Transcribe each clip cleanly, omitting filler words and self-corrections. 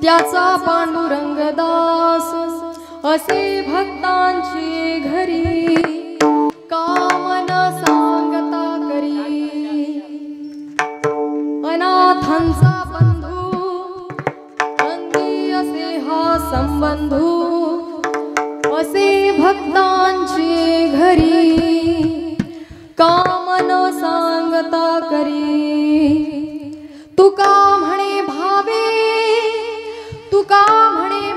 त्याचा पांडुरंगदास असे भक्तांची घरी कामन सांगता करी अनाथांचा बंधू अंगी असे हा संबंधू असे भक्तांची घरी कामन सांगता करी तुका म्हणे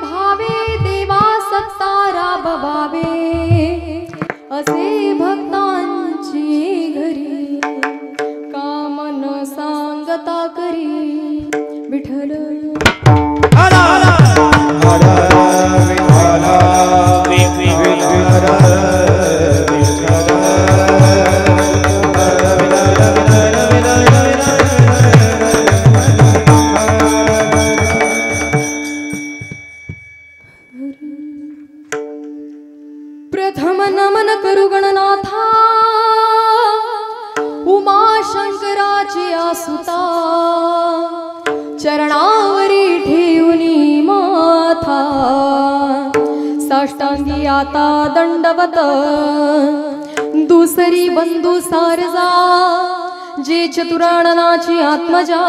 भावे देवा सत्ता राबवावे असे भक्तांची घरी कामन सांगता करी विठ्ठल प्रथम नमन करू गणनाथा उमा शंकराची आसुता चरणावरी ठेवूनी माथा साष्टांगी आता दंडवत दुसरी बंधू सारजा जे चतुराननाची आत्मजा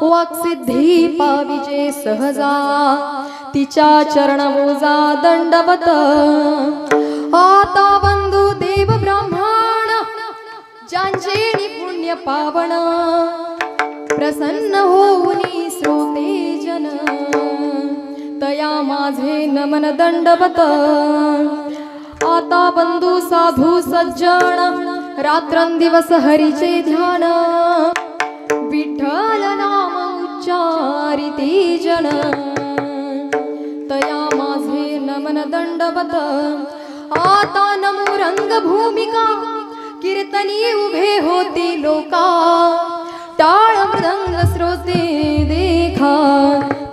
वाक्सिद्धी पाविजे सहजा तिच्या चरणमोजा दंडवत आता बंधू देव ब्राह्मण ज्यांचे पुण्य पावन प्रसन्न होऊनी श्रोते जन तया माझे नमन दंडवत आता बंधू साधू सज्जन रात्रंदिवस हरीचे ध्यान विठ्ठल नाम उच्चारिती जन तया माझे नमन दंडवत आता नमो रंगभूमिका कीर्तनी उभे होती लोका टाळ मृदंग श्रोते देखा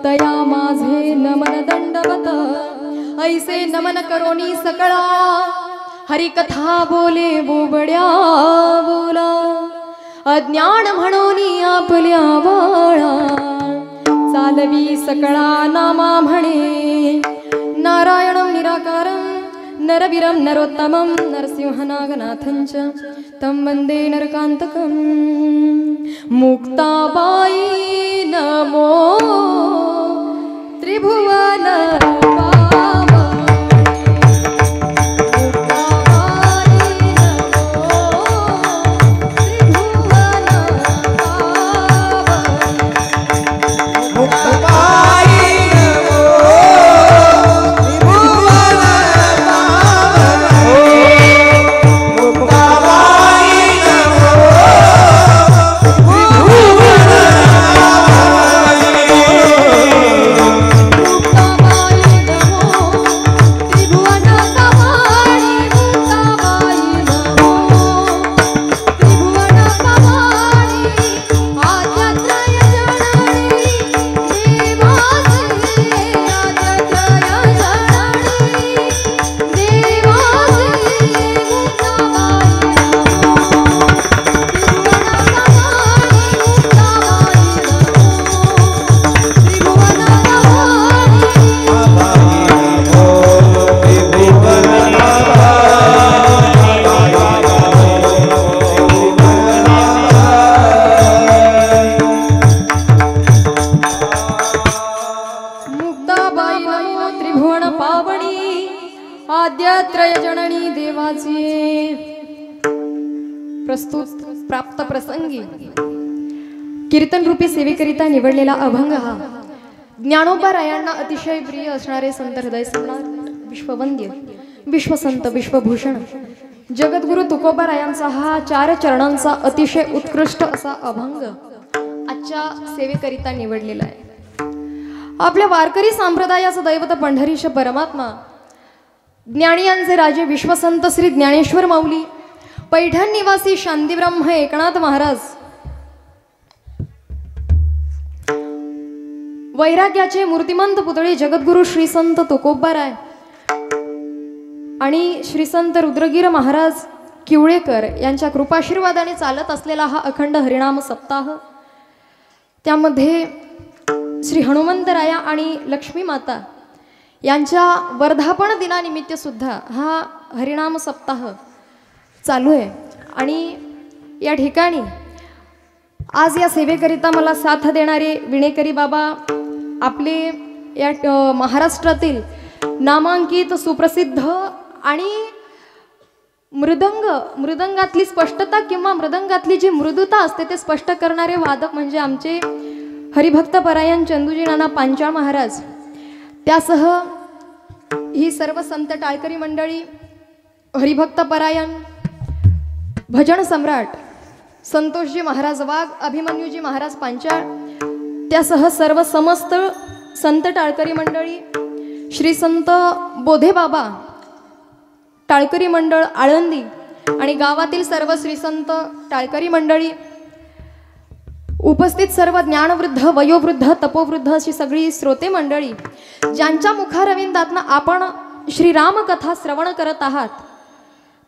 तया माझे नमन दंडवत ऐसे नमन करोनी सकळा हरिकथा बोले बोबड्या बोला अज्ञान म्हणूनी आपल्या बाळा चालवी सकळा नामा म्हणे नारायणं निराकारं नरवीरं नरोत्तमं नरसिंहनागनाथंच तं वंदे नरकान्तकं मुक्ताबाई नमो त्रिभुवन प्राप्त प्रसंगी कीर्तन रूपी सेवेकरिता निवडलेला अभंग हा ज्ञानोबा रायांना अतिशय प्रिय असणारे संत हृदय सम्राट विश्ववंद्य विश्वसंत विश्वभूषण जगद्गुरु तुकोबा रायांचा हा 4 चरणांचा अतिशय उत्कृष्ट असा अभंग आजच्या सेवेकरिता निवडलेला आहे। आपल्या वारकरी संप्रदायाचा दैवत पंढरीश परमात्मा ज्ञानियांचे राजे विश्वसंत श्री ज्ञानेश्वर माऊली पैठण निवासी शांतिब्रह्म एकनाथ महाराज वैराग्याचे मूर्तिमंत पुतळे जगद्गुरु श्री संत तुकोबाराय आणि श्री संत रुद्रगीर महाराज किवळेकर यांच्या कृपाशीर्वादाने चालत असलेला हा अखंड हरिनाम सप्ताह, त्यामध्ये श्री हनुमंतराया आणि लक्ष्मी माता यांच्या वर्धापन दिनानिमित्त सुद्धा हा हरिनाम सप्ताह चालू आहे। आणि या ठिकाणी आज या सेवेकरिता मला साथ देणारे विणेकरी बाबा आपले या महाराष्ट्रातील नामांकित सुप्रसिद्ध आणि मृदंगातली स्पष्टता किंवा मृदंगातली जी मृदुता असते ते स्पष्ट करणारे वादक म्हणजे आमचे हरिभक्तपरायण चंदूजी नाना पांचाळ महाराज, त्यासह ही सर्व संत टाळकरी मंडळी, हरिभक्तपरायण भजन सम्राट संतोषजी महाराज वाघ, अभिमन्यूजी महाराज पांचाळ, त्यासह सर्व समस्त संत टाळकरी मंडळी, श्री संत बोधे बाबा टाळकरी मंडळ आळंदी आणि गावातील सर्व श्री संत टाळकरी मंडळी, उपस्थित सर्व ज्ञानवृद्ध, वयोवृद्ध, तपोवृद्ध अशी सगळी श्रोते मंडळी ज्यांच्या मुखारविंदातनं आपण श्रीरामकथा श्रवण करत आहात,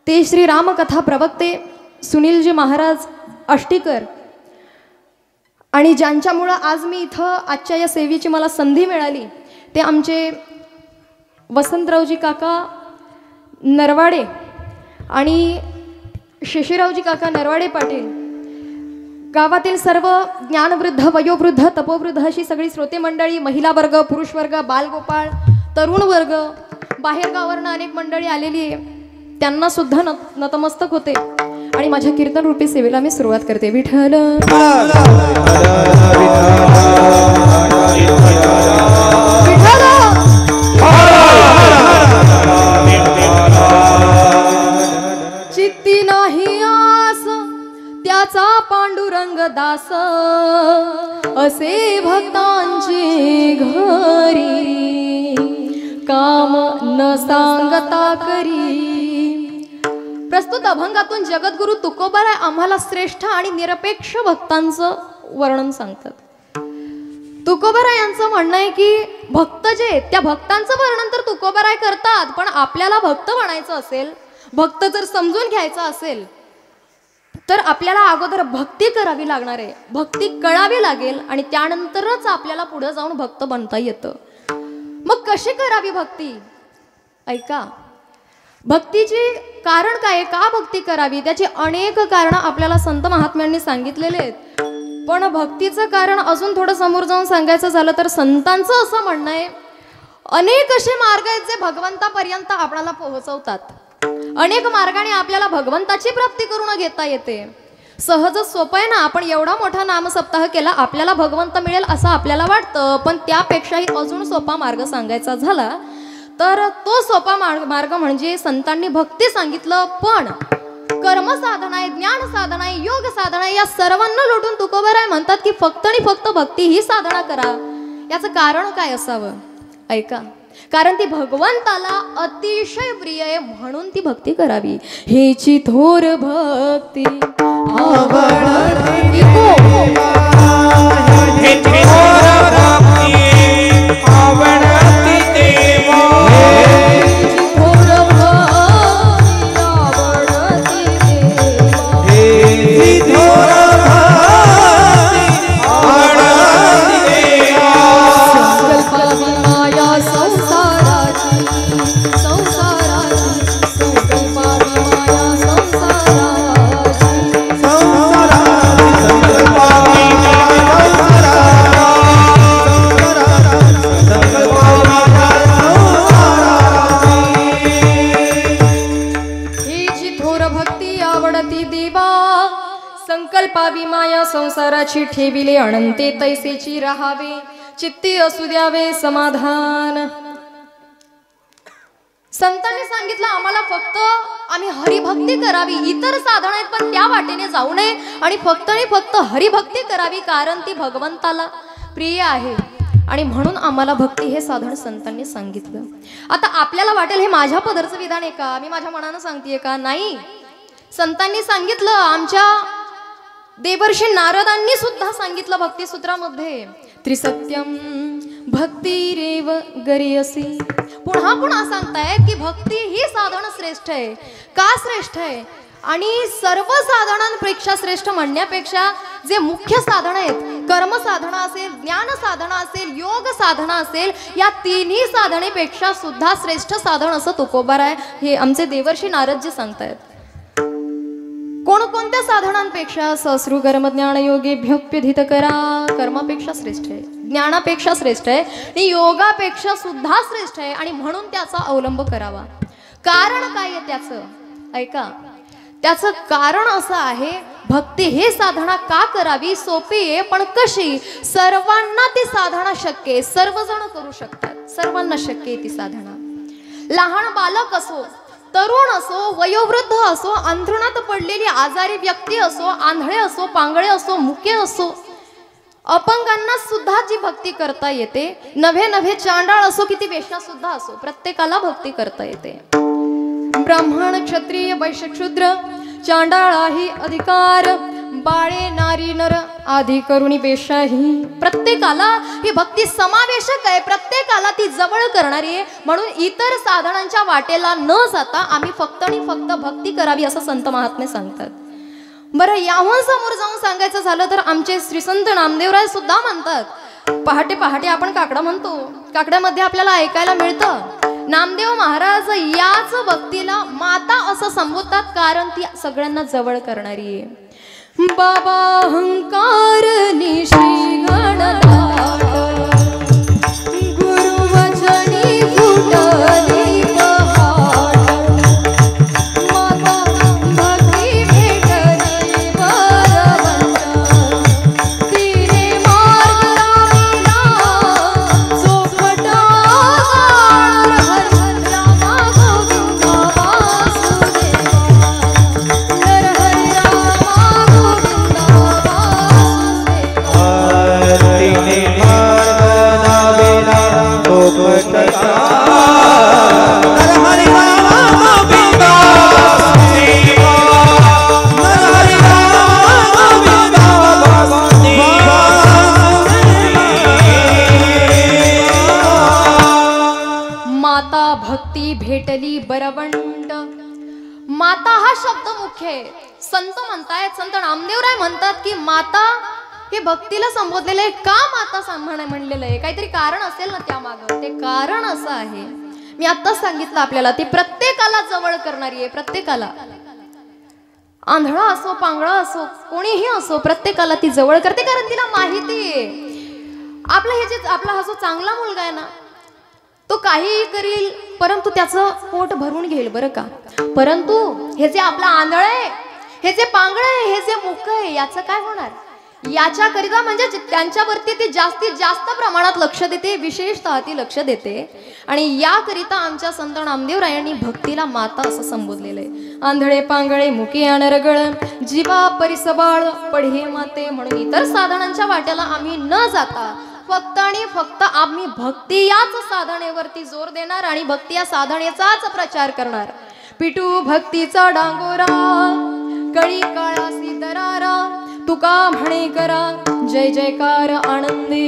ते श्रीरामकथा प्रवक्ते सुनीलजी महाराज अष्टीकर, आणि ज्यांच्यामुळं आज मी इथं आजच्या या सेवेची मला संधी मिळाली ते आमचे वसंतरावजी काका नरवाडे आणि शेषरावजी काका नरवाडे पाटील, गावातील सर्व ज्ञानवृद्ध, वयोवृद्ध, तपोवृद्ध अशी सगळी श्रोते मंडळी, महिला वर्ग, पुरुष वर्ग, बालगोपाळ, तरुण वर्ग, बाहेर गावावरनं अनेक मंडळी आलेली आहे, त्यांना सुद्धा नतमस्तक होते आणि माझ्या कीर्तन रूपी सेवेला मी सुरुवात करते। विठ्ठल चित्ती नाही आस त्याचा पांडुरंग दास, असे भक्तांची घरी काम न सांगता करी। प्रस्तुत अभंगातून जगद्गुरु तुकोबाराय आम्हाला श्रेष्ठ आणि निरपेक्ष भक्तांचं वर्णन सांगतात। तुकोबाराय यांचं म्हणणं आहे की भक्त जे त्या भक्तांचं वर्णन तर तुकोबाराय करतात, पण आपल्याला भक्त बनायचं असेल, भक्त जर समजून घ्यायचा असेल तर आपल्याला अगोदर भक्ती करावी लागणार आहे, भक्ती कळावी लागेल आणि त्यानंतरच आपल्याला पुढे जाऊन भक्त बनता येतं। मग कशी करावी भक्ती? ऐका, भक्तीची कारण काय, का भक्ती करावी, त्याची अनेक कारण आपल्याला संत महात्म्यांनी सांगितलेले आहेत। पण भक्तीचं कारण अजून थोडं समोर जाऊन सांगायचं झालं तर संतांचं असं म्हणणं आहे, अनेक असे मार्ग आहेत जे भगवंतापर्यंत आपल्याला पोहोचवतात, अनेक मार्गाने आपल्याला भगवंताची प्राप्ती करून घेता येते। सहजच सोपं आहे ना, आपण एवढा मोठा नामसप्ताह केला, आपल्याला भगवंत मिळेल असं आपल्याला वाटतं, पण त्यापेक्षाही अजून सोपा मार्ग सांगायचा झाला तर तो सोपा मार्ग म्हणजे संतांनी भक्ती सांगितलं, पण कर्म साधना आहे, ज्ञान साधना आहे, योग साधना आहे, या सर्वांना लोटून तुकोबाराय म्हणतात की फक्त आणि फक्त भक्ती ही साधना करा। याचं कारण काय असावं? ऐका, कारण ती भगवंताला अतिशय प्रिय आहे म्हणून ती भक्ती करावी। हेची थोर भक्ती आवडती संकल्पावी माया संसाराची ठेविले अनंते तैसेची राहावे चित्ती असू द्यावे समाधान। संतांनी सांगितलं आम्हाला फक्त आम्ही हरिभक्ती करावी, इतर साधना आहेत पण त्या वाटेने जाऊ नये आणि फक्त हरिभक्ती करावी, कारण ती भगवंताला प्रिय आहे आणि म्हणून आम्हाला भक्ती हे साधन संतांनी सांगितलं। आता आपल्याला वाटेल हे माझ्या पदरचं विधान आहे का, मी माझ्या मनानं सांगतेय का? नाही, संतांनी सांगितलं, आमच्या देवर्षी नारदांनी सुद्धा सांगितलं भक्तिसूत्रामध्ये, त्रिसत्यम भक्तिरेव गरियसी। पुन्हा पुन्हा सांगतायत की भक्ती ही साधन श्रेष्ठ आहे। का श्रेष्ठ आहे? आणि सर्व साधनांपेक्षा श्रेष्ठ म्हणण्यापेक्षा जे मुख्य साधन आहेत कर्म साधना असेल, ज्ञान साधना असेल, योग साधना असेल, या तिन्ही साधनेपेक्षा सुद्धा श्रेष्ठ साधन असं तुकोबार आहे. हे आमचे देवर्षी नारदजी सांगतायत. कोणकोणत्या साधनांपेक्षा? सहस्रू कर्म ज्ञान योगेभ्योऽप्यधित करा. कर्मापेक्षा श्रेष्ठ आहे, ज्ञानापेक्षा श्रेष्ठ आहे आणि योगापेक्षा सुद्धा श्रेष्ठ आहे आणि म्हणून त्याचा अवलंब करावा. कारण काय आहे त्याचं? ऐका, त्याचं कारण असं आहे, भक्ती हे साधना का करावी? सोपी आहे, पण कशी? सर्वांना ती साधना शक्य आहे, सर्वजण करू शकतात, सर्वांना शक्य आहे ती साधना. लहान बालक असो, तरुण असो, वयोवृद्ध असो, अंथरुणात पडलेली आजारी व्यक्ती असो, आंधळे असो, पांगळे असो, मुके असो, अपंगांना सुद्धा जी भक्ती करता येते. नव्हे नव्हे चांडाळ असो की ती वेश्या सुद्धा असो, प्रत्येकाला भक्ती करता येते. ब्राह्मण, क्षत्रिय, वैश्य, शूद्र, चांडाळाही अधिकार, बाळे, नारी, नर आधी करुणी बेशाही. प्रत्येकाला ही भक्ती समावेशक आहे, प्रत्येकाला ती जवळ करणारी आहे. म्हणून इतर साधनांच्या वाटेला न जाता आम्ही फक्त आणि फक्त भक्ती करावी असं संत महात्मे सांगतात. बरं, याहून समोर जाऊन सांगायचं झालं तर आमचे श्री संत नामदेवराय सुद्धा म्हणतात, पहाटे पहाटे आपण काकडा म्हणतो, काकड्यामध्ये आपल्याला ऐकायला मिळतं नामदेव महाराज याच भक्तीला माता असं संबोधतात, कारण ती सगळ्यांना जवळ करणारी आहे. बाबा अहंकारनी श्री गणनाथ, गुरुवचनी फुटली पहाट, माता भक्ती भेटली वरवंत, तिने मार्ग लाविला चोखटा. भक्ती भेटली बरवंट. माता हा शब्द मुख्य आहे. संत म्हणतायत, संत नामदेवराय म्हणतात की माता हे भक्तीला संबोधलेलं आहे. का माता म्हणलेलं आहे? काहीतरी कारण असेल ना त्यामागं. ते कारण असं आहे, मी आत्ताच सांगितलं आपल्याला, ती प्रत्येकाला जवळ करणारी आहे. प्रत्येकाला, आंधळा असो, पांगळा असो, कोणीही असो, प्रत्येकाला ती जवळ करते. कारण तिला माहिती आहे आपला हा जो चांगला मुलगा आहे ना, तो काहीही करील परंतु त्याचं पोट भरून घेईल, बरं का. परंतु हे जे आपला आंधळ आहे, हे जे पांगळ आहे, हे जे मुक आहे, याचं काय होणार? याच्याकरिता म्हणजे त्यांच्यावरती ती जास्तीत जास्त प्रमाणात लक्ष देते, विशेषतः ती लक्ष देते. आणि याकरिता आमच्या संत नामदेवरायांनी भक्तीला माता असं संबोधलेलं आहे. आंधळे पांगळे मुके अनरगळ, जीवा परिसबाळ पढे माते. म्हणून इतर साधनांच्या वाट्याला आम्ही न जाता फक्त आणि फक्त आम्ही भक्ती याच साधनेवरती जोर देणार आणि भक्ती या साधनेचाच प्रचार करणार. पिटू भक्तीचा डांगोरा, कळी काळासी दरारा, तुका म्हणे करा जय जयकार आनंदे.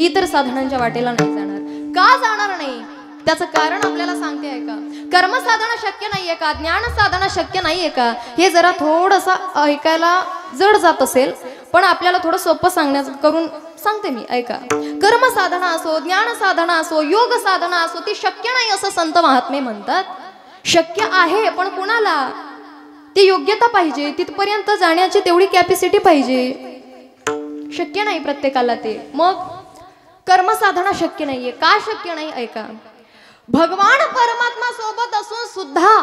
इतर साधनांच्या वाटेला नाही जाणार. का जाणार नाही? त्याचं कारण आपल्याला सांगते आहे का? कर्म साधना शक्य नाहीये का? ज्ञान साधना शक्य नाहीये का? हे जरा थोडंसं ऐकायला जड जात असेल, पण आपल्याला थोडं सोपं सांगण्याचं करून सांगते मी, ऐका. कर्म साधना असो, ज्ञान साधना असो, योग साधना असो, ती शक्य नाही असं संत महात्मे म्हणतात. शक्य आहे, पण कुणाला? ती योग्यता पाहिजे, तिथपर्यंत जाण्याची तेवढी कॅपॅसिटी पाहिजे. शक्य नाही प्रत्येकाला ते. मग कर्म साधना शक्य नाहीये. का शक्य नाही? ऐका. भगवान परमात्मा सोबत असून सुद्धा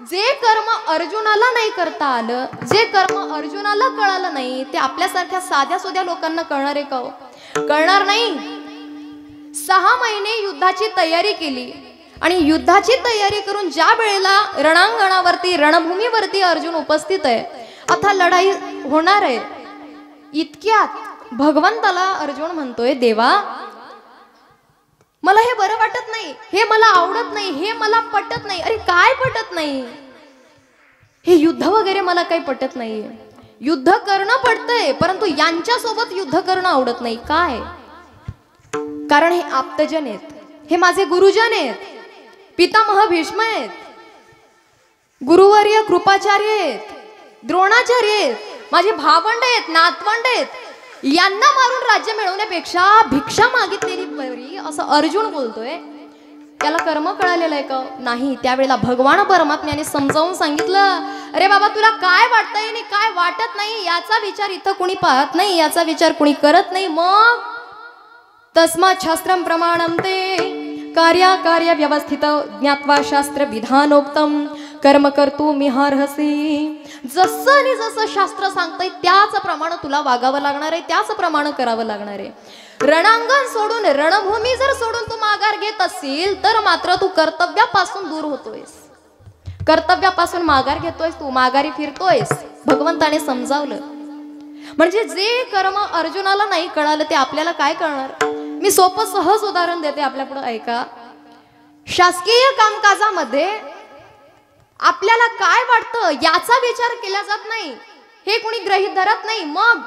जे कर्म अर्जुनाला नाही करता आलं, जे कर्म अर्जुनाला कळालं नाही, ते आपल्यासारख्या साध्या सोध्या लोकांना कळणार आहे का? कळणार नाही. 6 महिने युद्धाची तयारी केली आणि युद्धाची तयारी करून ज्या वेळेला रणांगणावरती, रणभूमीवरती अर्जुन उपस्थित आहे, आता लढाई होणार आहे, इतक्यात भगवंताला अर्जुन म्हणतोय, देवा मला हे बरं वाटत नाही, हे मला आवडत नाही, हे मला पटत नाही. अरे काय पटत नाही? हे युद्ध वगैरे मला काही पटत नाहीये. युद्ध करणं पडतंय, परंतु यांच्या सोबत युद्ध करणं आवडत नाही. काय? कारण हे आप्तजन आहेत, हे माझे गुरुजन आहेत, पितामह भीष्म आहेत, गुरुवर्य कृपाचार्य आहेत, द्रोणाचार्य आहेत, माझे भावंड आहेत, नातवंड आहेत. यांना मारून राज्य मिळवण्यापेक्षा भिक्षा मागितलेली बरी असं अर्जुन बोलतोय. त्याला कर्म कळालेलं आहे का नाही. त्यावेळेला भगवान परमात्म्याने समजावून सांगितलं, अरे बाबा तुला काय वाटतंय आणि काय वाटत नाही याचा विचार इथं कुणी पाहत नाही, याचा विचार कुणी करत नाही. मग तस्मात् शास्त्रम प्रमाणम ते कार्य व्यवस्थित ज्ञात्वा शास्त्र विधानोक्तम कर्म कर्तुमिहार्हसि. जसं आणि जसं शास्त्र सांगतंय त्याच प्रमाणे तुला वागावं लागणार आहे, त्याच प्रमाणे करावं लागणार आहे. रणांगण सोडून, रणभूमी जर सोडून तू माघार घेत असशील तर मात्र तू कर्तव्यापासून दूर होतोयस, कर्तव्यापासून माघार घेतोयस, तू माघारी फिरतोयस. भगवंताने समजावलं. म्हणजे जे कर्म अर्जुनाला नाही कळालं ते आपल्याला काय कळणार. मी सोपं सहज उदाहरण देते आपल्यापुढे, ऐका. शासकीय कामकाजामध्ये आपल्याला काय वाटतं याचा विचार केला जात नाही, हे कोणी गृहीत धरत नाही. मग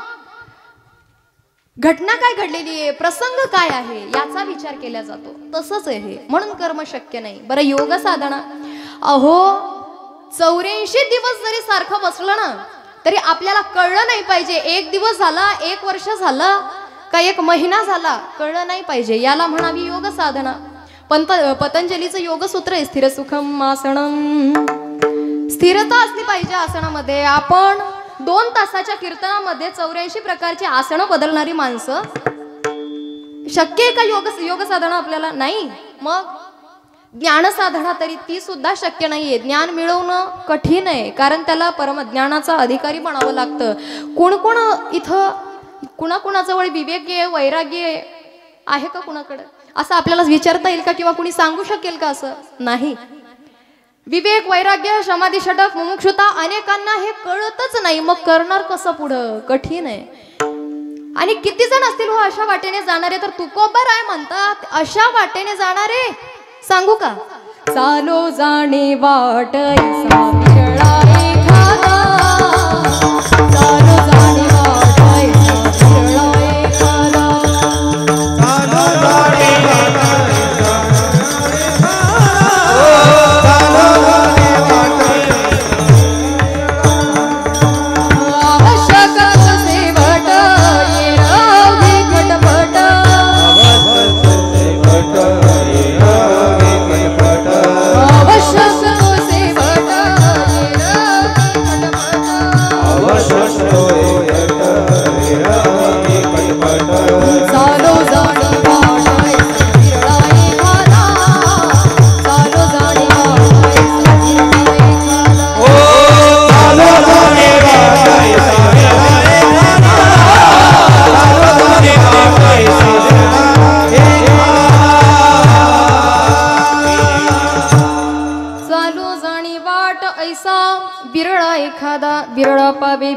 घटना काय घडलेली आहे, प्रसंग काय आहे याचा विचार केला जातो. तसंच आहे हे, म्हणून कर्म शक्य नाही. बरं योग साधना, अहो 84 दिवस जरी सारखं बसलं ना तरी आपल्याला कळलं नाही पाहिजे एक दिवस झाला, एक वर्ष झाला का एक महिना झाला, कळलं नाही पाहिजे. याला म्हणावी योग साधना. पतंजलीचं योगसूत्र आहे स्थिर सुखम आसनम. स्थिरता असली पाहिजे आसनामध्ये. आपण 2 तासाच्या कीर्तनामध्ये 84 प्रकारची आसनं बदलणारी माणसं, शक्य आहे का योग साधना आपल्याला? नाही. मग ज्ञान साधना तरी ती सुद्धा शक्य नाहीये. ज्ञान मिळवणं कठीण आहे, कारण त्याला परमज्ञानाचा अधिकारी बनावं लागतं. कोण कोण इथं कुणाकुणाजवळ विवेक आहे, वैराग्य आहे का कुणाकडे, असं आपल्याला विचारता येईल का किंवा कुणी सांगू शकेल का? असं नाही. विवेक, वैराग्य, समाधी, षटक, मुमुक्षुता अनेकांना हे कळतच नाही. मग करणार कसं पुढं, कठीण आहे. आणि किती जण असतील हो अशा वाटेने जाणारे, तर तुकोबराय म्हणतात अशा वाटेने जाणारे. सांगू का? चालो जाणे वाट ऐसा विरळा एखादा, चालो जाणे वाट ऐसा विरळा एखादा, चालो जाणे वाट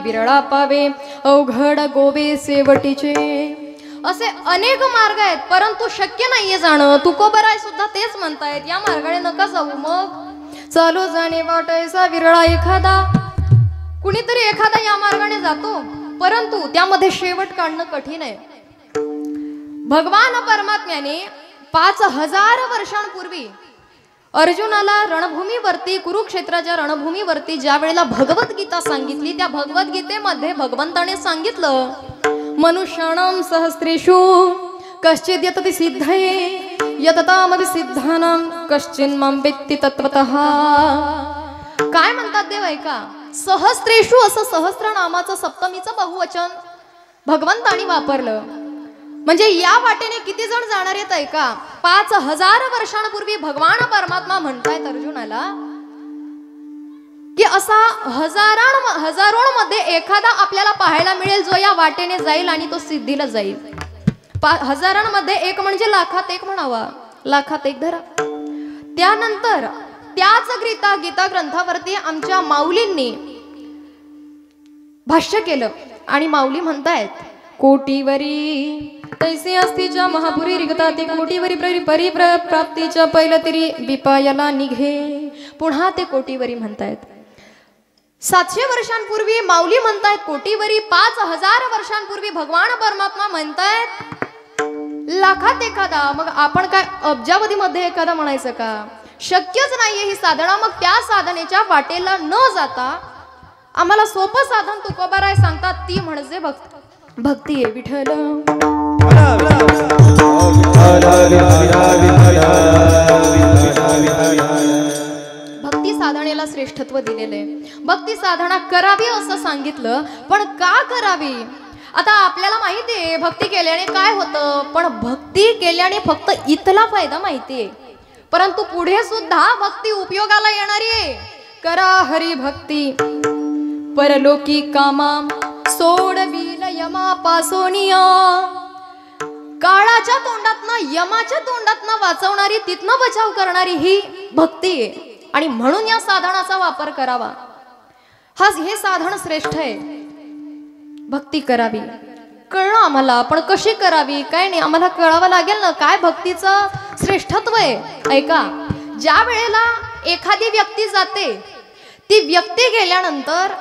बिरळा पावे अवघड गोवे शेवटीचे. असे अनेक मार्ग आहेत, परंतु शक्य नाहीये जाणं. तुकोबराय सुद्धा तेच म्हणतायत, या मार्गाने नका जाऊ. मग चालू जाणे वाट ऐसा विरळा एखादा. कुणीतरी एखादा या मार्गाने जातो, परंतु त्यामध्ये शेवट काढणं कठीण आहे. भगवान परमात्म्याने 5000 वर्षांपूर्वी अर्जुनाला रणभूमीवरती, कुरुक्षेत्राच्या रणभूमीवरती ज्या वेळेला भगवद्गीता सांगितली, त्या भगवद्गीतेमध्ये भगवंताने सांगितलं, मनुष्याणां सहस्रेषु कश्चिद् यतति सिद्धये यततामपि सिद्धानां कश्चिन् मां वेत्ति तत्त्वतः. काय म्हणतात देव ऐका, सहस्रेषु असं सहस्र नामाचं सप्तमीचं बहुवचन भगवंतानी वापरलं. म्हणजे या वाटेने किती जण जाणार आहेत ऐका. 5000 वर्षांपूर्वी भगवान परमात्मा म्हणतायत अर्जुनाला की असा हजारोंमध्ये एखादा आपल्याला पाहायला मिळेल जो या वाटेने जाईल आणि तो सिद्धीला जाईल. हजारांमध्ये एक म्हणजे लाखात एक म्हणावा, लाखात एक धरा. त्यानंतर त्याच गीता ग्रंथावरती आमच्या माऊलींनी भाष्य केलं आणि माऊली म्हणतायत, कोटीवरी तैसे असतीच्या महापुरी रिगता ते कोटीवरी परिप्राप्तीच्या पहिलं तरी विपायाला निघे. पुन्हा ते कोटीवरी म्हणतायत. 700 वर्षांपूर्वी माऊली म्हणतायत कोटीवरी, 5000 वर्षांपूर्वी भगवान परमात्मा म्हणतायत लाखात एखादा. मग आपण काय अब्जावधी मध्ये एखादा म्हणायचं का? शक्यच नाहीये ही साधना. मग त्या साधनेच्या वाटेला न जाता आम्हाला सोपं साधन तुकोबाराय सांगतात, ती म्हणजे भक्त. भक्ती आहे विठ्ठल भक्ती साधनेला श्रेष्ठत्व दिलेले आहे। भक्ती साधना करावी असं सांगितलं, पण का करावी? आता आपल्याला माहिती आहे भक्ती केल्याने काय होतं, पण भक्ती केल्याने फक्त इथला फायदा माहिती आहे, परंतु पुढे सुद्धा भक्ती उपयोगाला येणारी आहे। करा हरी भक्ती परलोकी कामा सोडविल यमा पासोनिया। काळाच्या तोंडातनं यमाच्या तोंडातनं वाचवणारी, तिथनं बचाव करणारी ही भक्ती आहे, आणि म्हणून या साधनाचा वापर करावा। हे साधन श्रेष्ठ आहे, भक्ती करावी। कळलं आम्हाला, पण कशी करावी काय नाही आम्हाला कळावं लागेल ना, काय भक्तीचं श्रेष्ठत्व आहे। ऐका, ज्या वेळेला एखादी व्यक्ती जाते, ती व्यक्ती गेल्यानंतर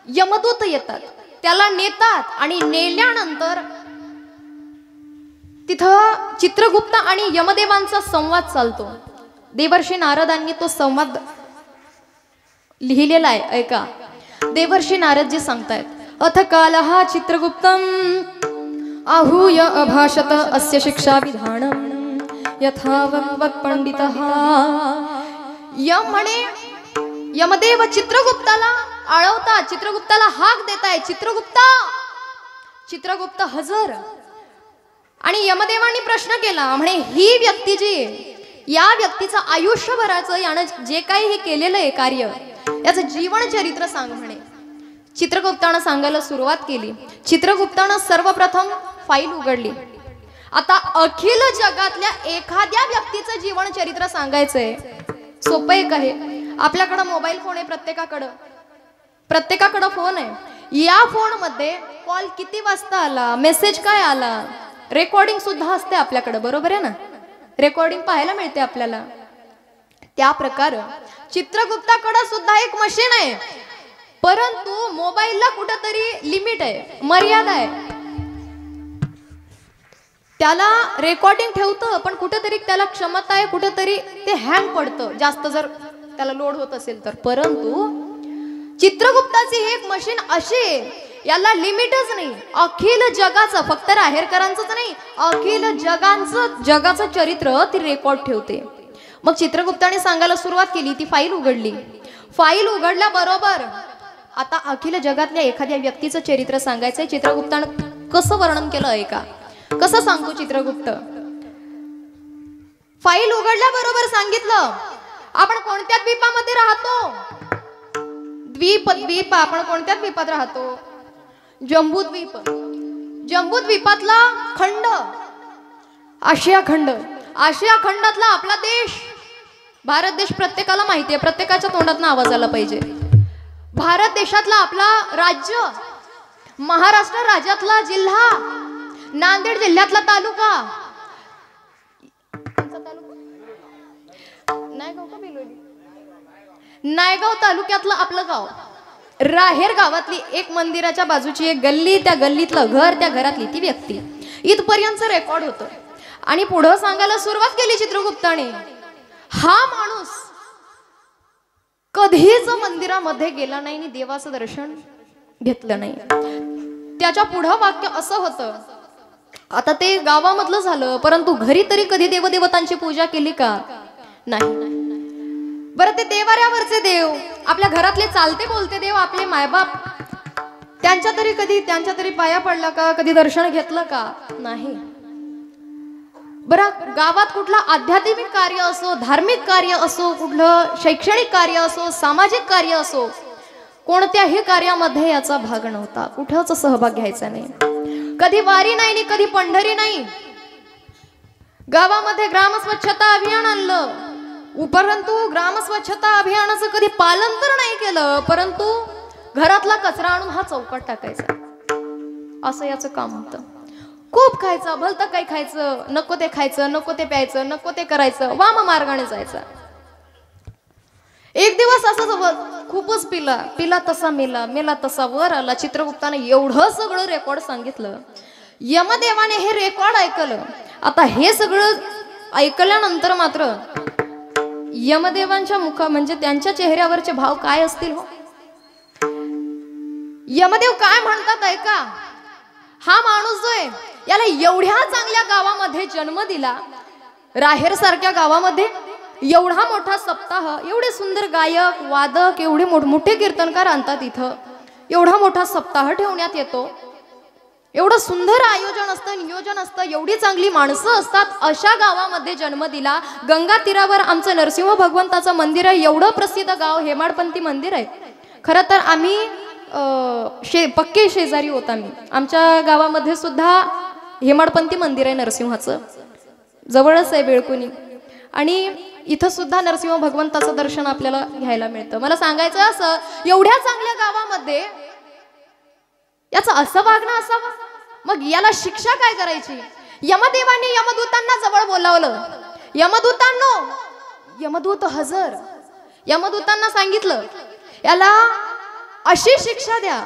यमदूत येतात, त्याला नेतात, आणि नेल्यानंतर तिथं चित्रगुप्त आणि यमदेवांचा संवाद चालतो। देवर्षी नारदांनी तो संवाद लिहिलेला आहे। ऐका, देवर्षी नारदजी सांगतायत, अथ कालः चित्रगुप्तम आहूय अभाषत अस्य शिक्षा विधानम यथावत् पंडितः। यम म्हणे, यमदेव चित्रगुप्ताला आळवतात, चित्रगुप्ताला हाक देताय, चित्रगुप्ता। चित्रगुप्त हजर, आणि यमदेवांनी प्रश्न केला, म्हणे ही व्यक्ती जी आहे, या व्यक्तीचं आयुष्यभराचं यानं जे काही हे केलेलं आहे कार्य, याचं जीवन चरित्र सांग म्हणे। चित्रगुप्तानं सांगायला सुरुवात केली। चित्रगुप्तानं सर्वप्रथम फाईल उघडली। आता अखिल जगातल्या एखाद्या व्यक्तीचं जीवन चरित्र सांगायचंय, सोपं एक आहे। आपल्याकडं मोबाईल फोन आहे, प्रत्येकाकडं फोन आहे। या फोन मध्ये कॉल किती वाजता आला, मेसेज काय आला, रेकॉर्डिंग सुद्धा असते आपल्याकडे, बरोबर आहे ना, रेकॉर्डिंग पाहायला मिळते आपल्याला। त्या प्रकार चित्रगुप्ताकडे सुद्धा एक मशीन आहे, परंतु मोबाईलला कुठेतरी लिमिट आहे, मर्यादा आहे। त्याला रेकॉर्डिंग ठेवतं, पण कुठेतरी त्याला क्षमता आहे, कुठेतरी ते हँग पडतं जास्त जर त्याला लोड होत असेल तर। परंतु चित्रगुप्ताची ही एक मशीन अशी आहे, याला लिमिटच नाही। अखिल जगाचं, फक्त राहेरकरांचंच नाही, अखिल जगाचं चरित्र ती रेकॉर्ड ठेवते। मग चित्रगुप्ताने सांगायला सुरुवात केली, ती फाईल उघडली। फाईल उघडल्याबरोबर आता अखिल जगातल्या एखाद्या व्यक्तीचं चरित्र सांगायचंय। चित्रगुप्तानं कसं वर्णन केलं ऐका, कसं सांगतो चित्रगुप्त। फाईल उघडल्याबरोबर सांगितलं, आपण कोणत्या द्वीपामध्ये राहतो, द्वीप आपण कोणत्या द्वीपात राहतो, जम्बूद्वीप। जम्बूद्वीपातला खंड आशिया खंड, आशिया खंडातला आपला देश भारत देश प्रत्येकाला माहिती आहे, प्रत्येकाच्या तोंडातून आवाज आला पाहिजे। भारत देशातला आपला राज्य, महाराष्ट्र राज्यातला जिल्हा, नांदेड जिल्ह्यातला तालुका, नायगाव तालुक्यातलं आपलं गाव, राहेर गावातली एक मंदिराच्या बाजूची एक गल्ली, त्या गल्लीतलं घर, त्या घरातली ती व्यक्ती, इथपर्यंत रेकॉर्ड होतं। आणि पुढे सांगायला सुरुवात केली चित्रगुप्ताने, हा माणूस कधीच मंदिरामध्ये गेला नाही आणि देवाचं दर्शन घेतलं नाही। त्याच्या पुढं वाक्य असं होतं, आता ते गावामधलं झालं, परंतु घरी तरी कधी देवदेवतांची पूजा केली का, नाही। बरं, ते देवाऱ्यावरचे देव, आपल्या घरातले चालते बोलते देव, आपले मायबाप, त्यांच्या तरी पाया पडला का, कधी दर्शन घेतलं का, नाही। बरं, गावात कुठलं आध्यात्मिक कार्य असो, धार्मिक कार्य असो, कुठलं शैक्षणिक कार्य असो, सामाजिक कार्य असो, कोणत्याही कार्यामध्ये याचा भाग नव्हता, कुठंच सहभाग घ्यायचा नाही। कधी वारी नाही, कधी पंढरी नाही। गावामध्ये ग्रामस्वच्छता अभियान आणलं, परंतु ग्रामस्वच्छता अभियानाचं कधी पालन तर नाही केलं, परंतु घरातला कचरा आणून हा चौकात टाकायचा, असं याचं काम होतं। खूप खायचं, भलतं काही खायचं, नको ते खायचं, नको ते प्यायचं, नको ते करायचं, वाम मार्गाने जायचं। एक दिवस असंच खूपच पिला तसा मेला तसा वर आला। चित्रगुप्ताने एवढं सगळं रेकॉर्ड सांगितलं, यमदेवाने हे रेकॉर्ड ऐकलं। आता हे सगळं ऐकल्यानंतर मात्र यमदेवांच्या म्हणजे त्यांच्या चेहऱ्यावरचे भाव काय असतील हो। यमदेव काय म्हणतात ऐका, हा माणूस जो आहे याला एवढ्या चांगल्या गावामध्ये जन्म दिला, राहेर सारख्या गावामध्ये एवढा मोठा सप्ताह, एवढे सुंदर गायक वादक, एवढे मोठमोठे कीर्तनकार आणतात इथं, एवढा मोठा सप्ताह ठेवण्यात येतो, एवढं सुंदर आयोजन असतं, नियोजन असतं, एवढी चांगली माणसं असतात, अशा गावामध्ये जन्म दिला. गंगा तीरावर आमचं नरसिंह भगवंताचं मंदिर आहे, एवढं प्रसिद्ध गाव हेमाडपंथी मंदिर आहे. खरं तर आम्ही पक्के शेजारी होता. आमच्या गावामध्ये सुद्धा हेमाडपंथी मंदिर आहे नरसिंहाचं, जवळच आहे बेळकुणी, आणि इथं सुद्धा नरसिंह भगवंताचं दर्शन आपल्याला घ्यायला मिळतं. मला सांगायचं असं, एवढ्या चांगल्या गावामध्ये याचं असं वागणं असावं, मग याला शिक्षा काय करायची? यमदेवानी यमदूतांना जवळ बोलावलं. यमदूतांनो, यमदूत हजर. यमदूतांना सांगितलं याला अशी शिक्षा द्या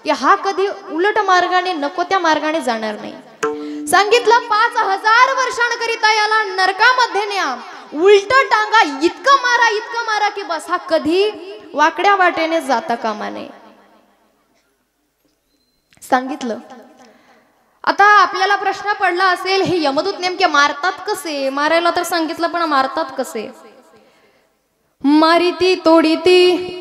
की हा कधी उलट मार्गाने नको त्या मार्गाने जाणार नाही. सांगितलं 5000 वर्षांकरिता याला नरकामध्ये न्या, उलट टांगा इतकं मारा की बस हा कधी वाकड्या वाटेने जाता कामा नये. सांगितलं. आता आपल्याला प्रश्न पडला असेल, हे यमदूत नेमके मारतात कसे? मारायला तर सांगितलं, पण मारतात कसे? मारिती तोडीती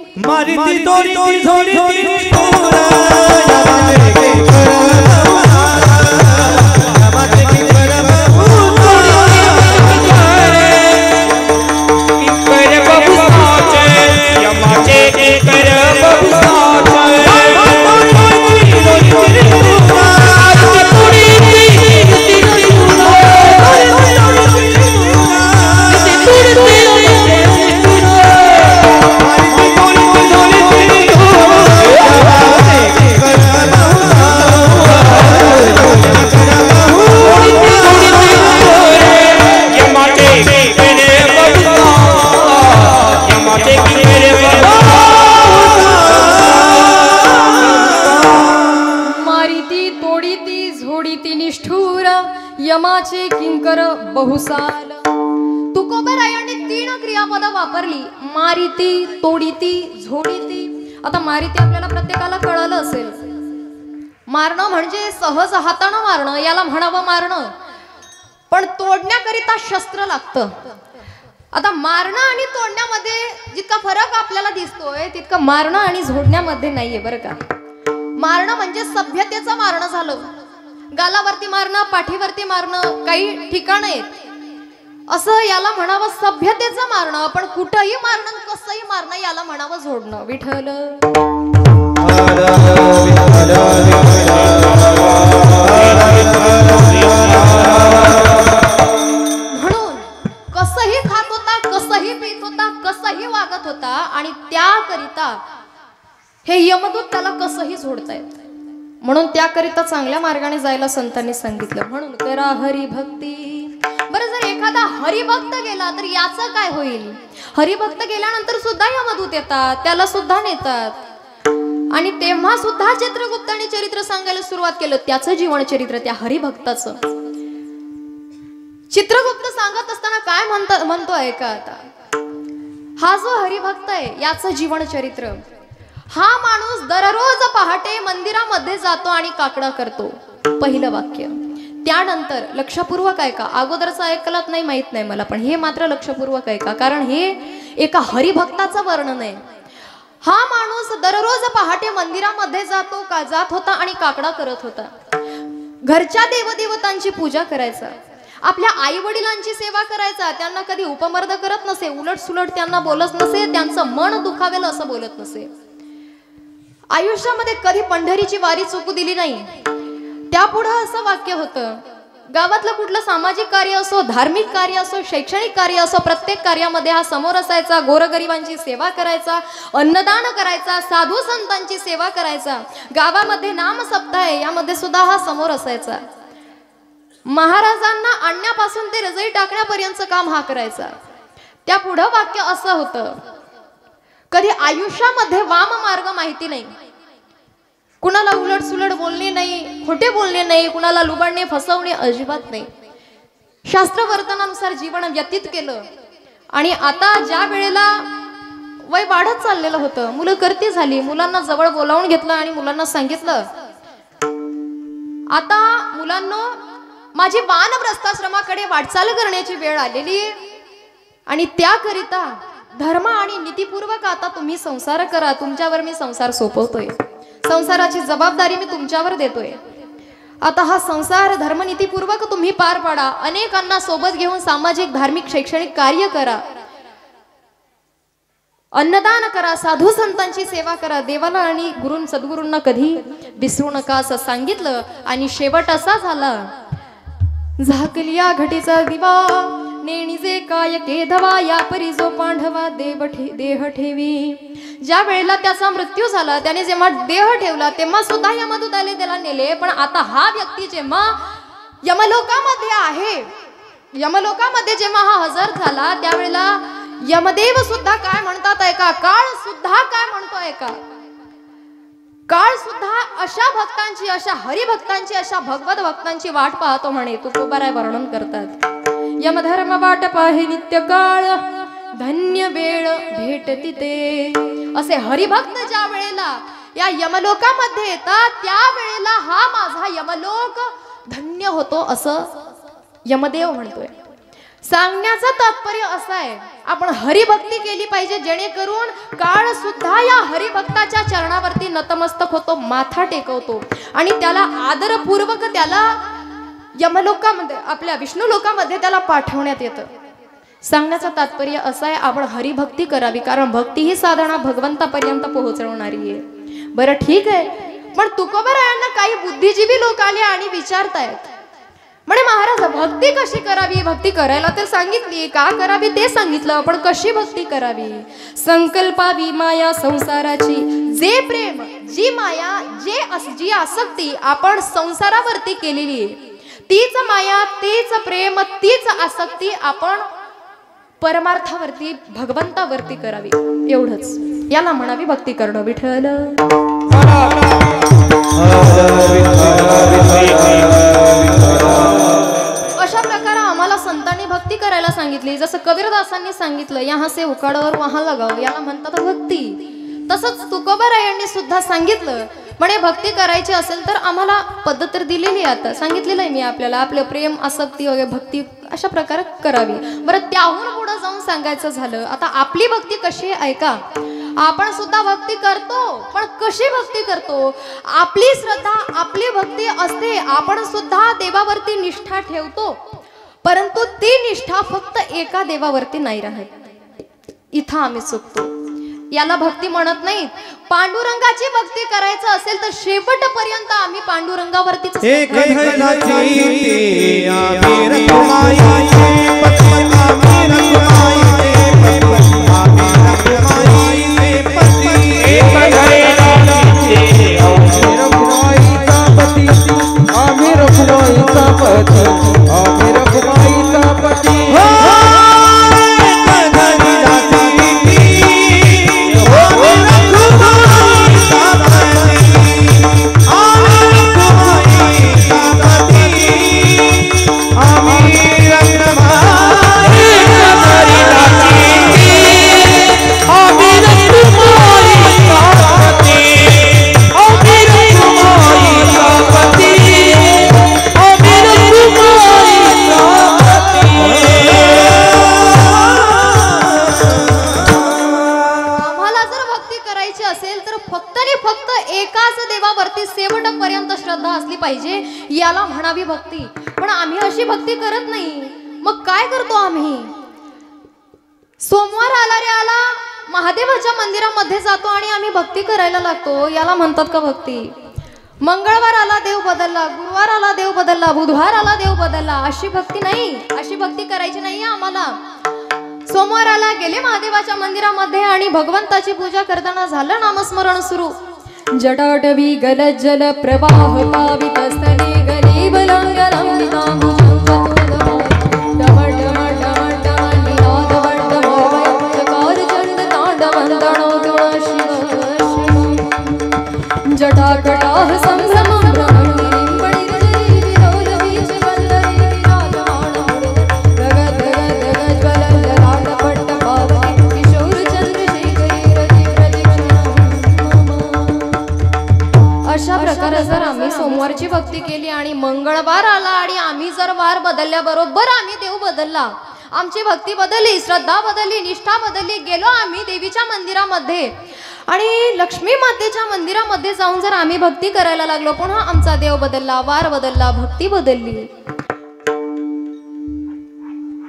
यमाचे किंकर बहुसाल. तुकोबरायाने 3 क्रियापद वापरली, मारिती, तोडीती, झोडीती. आता मारिती आपल्याला प्रत्येकाला कळलं असेल, मारणं म्हणजे सहज हातानं मारणं, याला म्हणावं मारणं, पण तोडण्याकरिता शस्त्र लागतं. आता मारणं आणि तोडण्यामध्ये जितका फरक आपल्याला दिसतोय तितकं मारणं आणि झोडण्यामध्ये नाहीये बरं का. मारणं म्हणजे सभ्यतेचं मारणं झालं, गालावरती मारणं, पाठीवरती मारणं, काही ठिकाण आहेत, असं याला म्हणावं सभ्यतेचं मारणं. पण कुठंही मारणं, कसंही मारणं, याला म्हणावं झोडणं. विठ्ठल म्हणून कसंही खात होता, कसंही पीत होता, कसंही वागत होता, आणि त्याकरिता हे यमदूत त्याला कसंही झोडतायत. म्हणून त्याकरिता चांगल्या मार्गाने जायला संतांनी सांगितलं. म्हणून करा हरिभक्ती. बरं, जर एखादा हरिभक्त गेला तर याचं काय होईल? हरिभक्त गेल्यानंतर सुद्धा यमदूत येतात, त्याला सुद्धा नेतात. आणि तेव्हा सुद्धा चित्रगुप्ताने चरित्र सांगायला सुरुवात केलं, त्याचं जीवन चरित्र, त्या हरिभक्ताचं. चित्रगुप्त सांगत असताना काय म्हणतोय का, आता हा जो हरिभक्त आहे याचं जीवन चरित्र, हा माणूस दररोज पहाटे मंदिरामध्ये जातो आणि काकडा करतो. पहिलं वाक्य. त्यानंतर लक्षपूर्वक आहे का, अगोदरचं ऐकलत नाही माहित नाही मला, पण हे मात्र लक्षपूर्वक आहे का, कारण हे एका हरिभक्ताचं वर्णन आहे. हा माणूस दररोज पहाटे मंदिरामध्ये जात होता आणि काकडा करत होता. घरच्या देवदेवतांची पूजा करायचा, आपल्या आई वडिलांची सेवा करायचा, त्यांना कधी उपमर्द करत नसे, उलट सुलट त्यांना बोलत नसे, त्यांचं मन दुखावेल असं बोलत नसे. आयुष्यामध्ये कधी पंढरीची वारी चुकू दिली नाही. त्यापुढं असं वाक्य होतं, गावातलं कुठलं सामाजिक कार्य असो, धार्मिक कार्य असो, शैक्षणिक कार्य असो, प्रत्येक कार्यामध्ये हा समोर असायचा. गोरगरिबांची सेवा करायचा, अन्नदान करायचा, साधू संतांची सेवा करायचा. गावामध्ये नाम सप्ताह आहे, यामध्ये सुद्धा हा समोर असायचा. महाराजांना आणण्यापासून ते रजई टाकण्यापर्यंतचं काम हा करायचा. त्या पुढं वाक्य असं होतं, कधी आयुष्यामध्ये वाम मार्ग माहिती नाही, कुणाला उलट सुलट बोलणे नाही, खोटे बोलणे नाही, कुणाला लुबाडणे फसवणे अजिबात नाही. शास्त्र वर्तनानुसार जीवन व्यतीत केलं. आणि आता ज्या वेळेला वय वाढत चाललेलं होतं, मुलं करती झाली, मुलांना जवळ बोलावून घेतलं आणि मुलांना सांगितलं आता मुलांनो, माझी वानप्रस्थाश्रमाकडे वाटचाल करण्याची वेळ आलेली आहे आणि त्याकरिता धर्म आणि नीतीपूर्वक आता तुम्ही संसार करा. तुमच्यावर मी संसार सोपवतोय, संसाराची जबाबदारी मी तुमच्यावर देतोय. आता हा संसार धर्मनीतीपूर्वक तुम्ही पार पाडा. अनेकांना सोबत घेऊन सामाजिक धार्मिक शैक्षणिक कार्य करा, अन्नदान करा, साधू संतांची सेवा करा, देवाला आणि सद्गुरूंना कधी विसरू नका असं सांगितलं. आणि शेवट असा झाला, झाकलिया घटीचा दिवा नेणीजे काय केधवा या परी जो पांढवा देह ठेवी. ज्या वेळेला त्याचा मृत्यू झाला, त्याने जेव्हा देह ठेवला तेव्हा सुद्धा यमदूताने त्याला नेले. पण आता हा व्यक्ती जेव्हा यमलोकामध्ये आहे, यमलोकामध्ये जेव्हा हा हजर झाला त्यावेळेला यमदेव सुद्धा काय म्हणतात ऐका, काळ सुद्धा काय म्हणतो ऐका, काळ सुद्धा अशा भक्तांची, अशा हरिभक्तांची, अशा भगवत भक्तांची वाट पाहतो म्हणे. तुकोबाराय वर्णन करतात, यमधर्म वाट पाहे नित्य काळ, धन्य वेळ भेटती ते. असे हरिभक्त ज्या वेळेला या यमलोकामध्ये येतात त्या वेळेला हा माझा यमलोक धन्य होतो असं यमदेव म्हणतोय. सांगण्याचं तात्पर्य असं आहे, आपण हरिभक्ती केली पाहिजे जेणेकरून काळ सुद्धा या हरिभक्ताच्या चरणावरती नतमस्तक होतो, माथा टेकवतो आणि त्याला आदरपूर्वक त्याला यमलोकामध्ये, आपल्या विष्णू लोकामध्ये त्याला पाठवण्यात येतं. सांगण्याचं तात्पर्य असं आहे, आपण हरिभक्ती करावी, कारण भक्ती ही साधना भगवंतापर्यंत पोहोचवणारी आहे. बरं ठीक आहे, पण तुकोबारायांना काही बुद्धिजीवी लोक आले आणि विचारतायत, म्हणे महाराज भक्ती कशी करावी? भक्ती करायला तर सांगितली, का करावी ते सांगितलं, पण कशी भक्ती करावी? संकल्पावी माया संसाराची, जे प्रेम, जी माया, जी आसक्ती आपण संसारावरती केलेली आहे, तीच माया, तीच प्रेम, तीच आसक्ती आपण परमार्थावरती, भगवंतावरती करावी. एवढंच, याला म्हणावी भक्ती करणं. विठ्ठल अशा प्रकारे आम्हाला संतांनी भक्ती करायला सांगितली. जसं कबीरदासांनी सांगितलं, यहाँ से उकाडावर वहां लगाव, याला म्हणतात भक्ती. तसंच तुकोबारायांनी सुद्धा सांगितलं, म्हणे भक्ती करायची असेल तर आम्हाला पद्धत तर दिलेली आहे, आता सांगितलेलं आहे मी आपल्याला, आपलं प्रेम, आसक्ती वगैरे भक्ती अशा प्रकारे करावी. बरं, त्याहून पुढे जाऊन सांगायचं झालं, आता आपली भक्ती कशी आहे ऐका. आपण सुद्धा भक्ती करतो, पण कशी भक्ती करतो? आपली श्रद्धा, आपली भक्ती असते, आपण सुद्धा देवावरती निष्ठा ठेवतो, परंतु ती निष्ठा फक्त एका देवावरती नाही राहत. इथं आम्ही चुकतो, याला भक्ती म्हणत नाहीत. पांडुरंगाची भक्ती करायचं असेल तर शेवटपर्यंत आम्ही पांडुरंगावरतीच पाहिजे, याला म्हणावी भक्ती. पण आम्ही अशी भक्ती करत नाही. मग काय करतो आम्ही? सोमवार आला रे आला, महादेवाच्या मंदिरामध्ये जातो आणि आम्ही भक्ती करायला लागतो, याला म्हणतात का भक्ती? मंगळवार आला देव बदलला, गुरुवार आला देव बदलला, बुधवार आला देव बदलला, अशी भक्ती नाही, अशी भक्ती करायची नाही आम्हाला. सोमवार आला, गेले महादेवाच्या मंदिरामध्ये आणि भगवंताची पूजा करताना झालं नामस्मरण सुरू. जटाटवी गलज्जल प्रवाह पावित स्तने गरीब जटाकटाह संभ्रमं भ्रमणिं पणिर्जरी विलोलवीच वल्लरी विराजमानं गगद गगद ज्वलन ललाटपट्ट पावकी किशोर चंद्रशेखरी रती प्रदक्षिणा. अशा प्रकारे जर आम्ही सोमवारची भक्ती केली आणि मंगळवार आला आणि आम्ही जर वार बदलल्याबरोबर आम्ही देव बदलला, आमची भक्ती बदलली, श्रद्धा बदलली, निष्ठा बदलली. गेलो आम्ही देवीच्या मंदिरामध्ये आणि लक्ष्मी मातेच्या मंदिरामध्ये जाऊन जर आम्ही भक्ती करायला लागलो, पुन्हा आमचा देव बदलला, वार बदलला, भक्ती बदलली.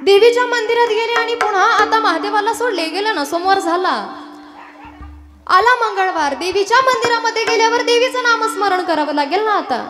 देवीच्या मंदिरात गेले आणि पुन्हा आता महादेवाला सोडले गेलं ना, सोमवार झाला, आला मंगळवार, देवीच्या मंदिरामध्ये गेल्यावर देवीचं नामस्मरण करावं लागेल ना. आता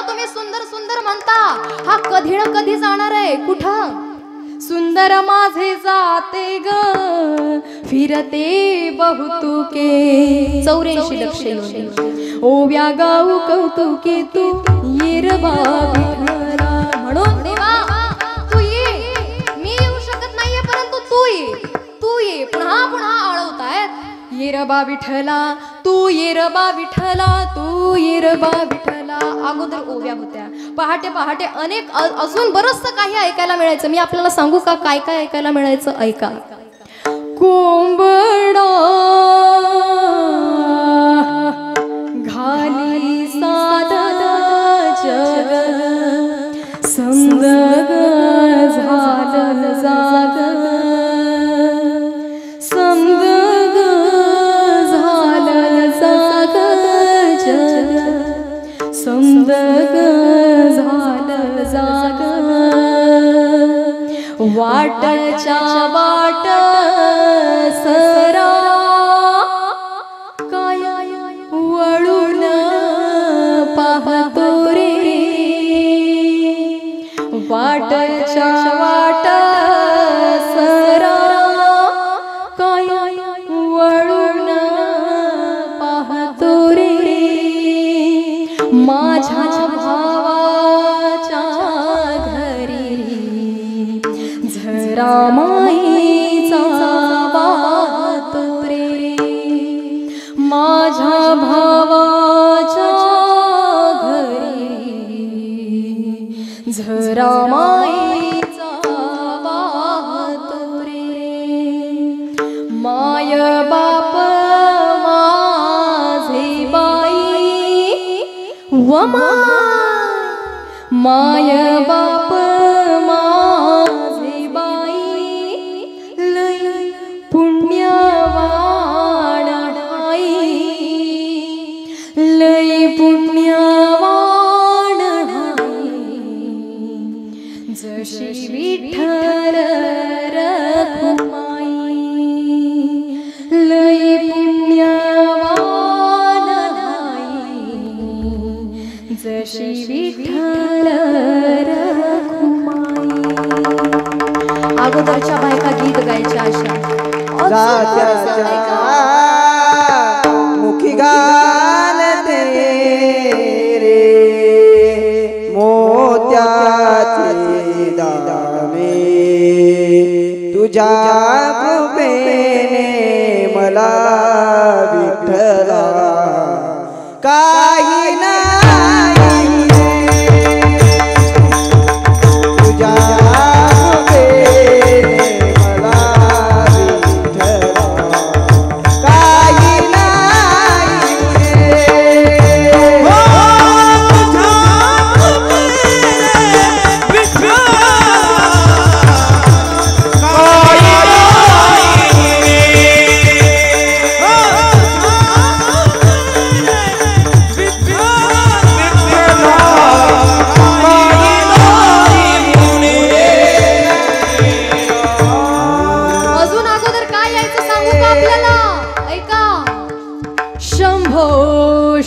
तुम्ही सुंदर सुंदर म्हणता, हा कधी ना कधी जाणार आहे. कुठं? सुंदर माझे जाते ग फिरते बहुतुके 84 लक्ष योनी ओव्या गाऊ कौतुके तू येरबा विठला. म्हणून देवा तू ये, मी येऊ शकत नाहीये, परंतु तू ये पुन्हा पुन्हा आळवतायत. येरबा विठला तू, येरबा विठला तू, येरबा विठला. अगोदर ओव्या होत्या, पहाटे पहाटे अनेक अजून बरंचसं काही ऐकायला मिळायचं. मी आपल्याला सांगू का काय काय ऐकायला मिळायचं? ऐका. कोंबडा घाली साध जग समज झालं जाग समज झालं जाग जग समज झालं जाग वाटच्या वाट सरा काय वळून पाहतो रे वाटच्या वाट सरा काय वळून पाहतो रे माझ्या भावाच्या घरी झरा माईचा वाहतो रे माझ्या भावाच्या घरी झरा माईचा वाहतो रे माय बाप माझे बाई व माय बाप माझे बाई लय पुण्यवान आई लय पुण्यवान विठ्ठल रखुमाई लई पुण्यवान हाई जशी विठ्ठल रखुमाई। अगोदरच्या बायका गीत गायच्या अशा मुखी गालते रे मोत्याचे दाणे तुझ्या कृपेने मला विठ्ठला काही नाही तुझ्या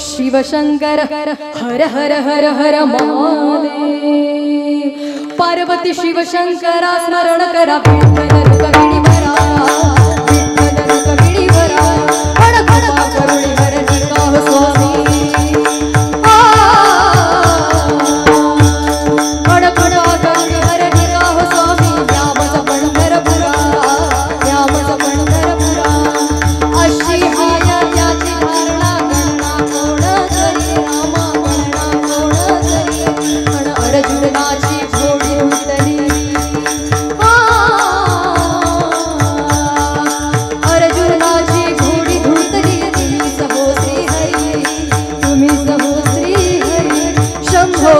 शिवशंकर हर हर हर हर महादेव पार्वती शिवशंकरा स्मरण करा विठ्ठल रुक्मिणी भरा विठ्ठल रुक्मिणी भरा हर कृपा करुणी हर निकाह स्वामी हर कृपा करुणी हर निकाह स्वामी यामच पंढर पुरा यामच पंढर पुरा अशी हाया त्याची धारणा अर्जुनाची घोडी उतली अर्जुनाची घोडी धुतली तुम्ही सहो श्री हरी तुम्ही सहो श्री हरी शंभो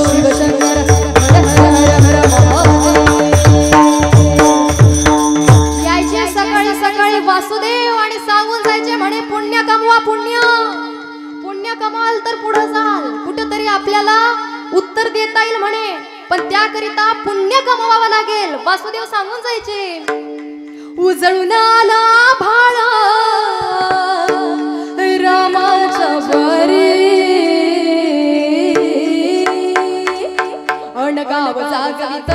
शिवशंकर हर हर हर यायचे सकाळी सकाळी वासुदेव आणि सांगून जायचे म्हणे पुण्य कमवा पुण्य पुण्य कमाल तर पुढे जाल कुठेतरी आपल्याला उत्तर देता येईल म्हणे पण त्याकरिता पुण्य कमवावं लागेल वासुदेव सांगून जायचे उजळून आला भाळ रामाच्या बरी अणगाव जागवित